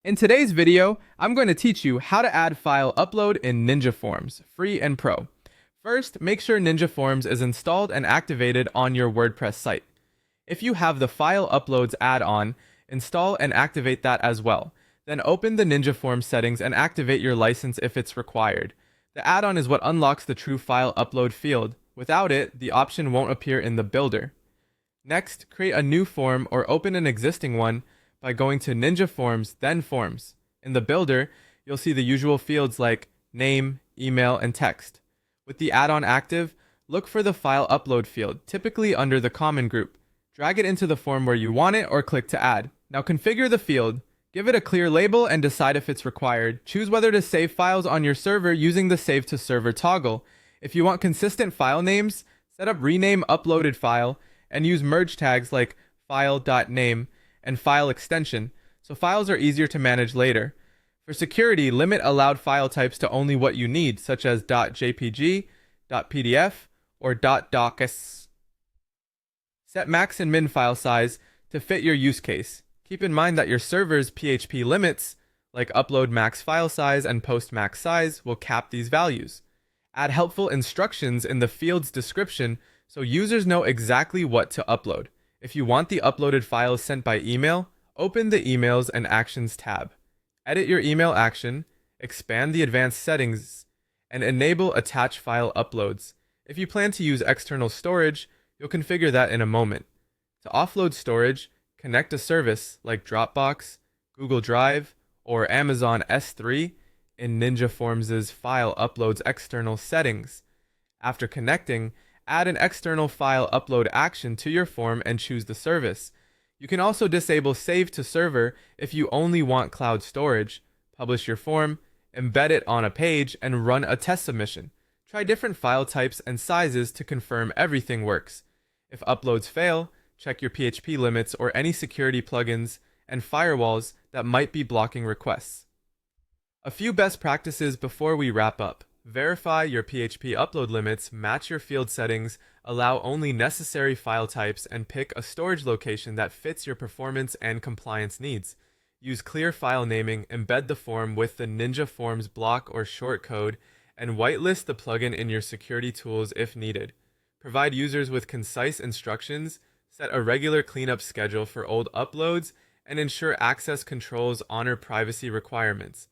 In today's video, I'm going to teach you how to add file upload in Ninja Forms, free and pro. First, make sure Ninja Forms is installed and activated on your WordPress site. If you have the File Uploads add-on, install and activate that as well. Then open the Ninja Forms settings and activate your license if it's required. The add-on is what unlocks the true file upload field. Without it, the option won't appear in the builder. Next, create a new form or open an existing one by going to Ninja Forms, then Forms. In the builder, you'll see the usual fields like name, email, and text. With the add-on active, look for the file upload field, typically under the common group. Drag it into the form where you want it or click to add. Now configure the field, give it a clear label and decide if it's required. Choose whether to save files on your server using the Save to Server toggle. If you want consistent file names, set up rename uploaded file and use merge tags like file.name and file extension, so files are easier to manage later. For security, limit allowed file types to only what you need, such as .jpg, .pdf, or .docx. Set max and min file size to fit your use case. Keep in mind that your server's PHP limits, like upload max file size and post max size, will cap these values. Add helpful instructions in the field's description so users know exactly what to upload. If you want the uploaded files sent by email, open the Emails and Actions tab. Edit your email action, expand the advanced settings, and enable attach file uploads. If you plan to use external storage, you'll configure that in a moment. To offload storage, connect a service like Dropbox, Google Drive, or Amazon S3 in Ninja Forms' File Uploads external settings. After connecting, add an external file upload action to your form and choose the service. You can also disable Save to Server if you only want cloud storage. Publish your form, embed it on a page, and run a test submission. Try different file types and sizes to confirm everything works. If uploads fail, check your PHP limits or any security plugins and firewalls that might be blocking requests. A few best practices before we wrap up. Verify your PHP upload limits, match your field settings, allow only necessary file types, and pick a storage location that fits your performance and compliance needs. Use clear file naming, embed the form with the Ninja Forms block or shortcode, and whitelist the plugin in your security tools if needed. Provide users with concise instructions, set a regular cleanup schedule for old uploads, and ensure access controls honor privacy requirements.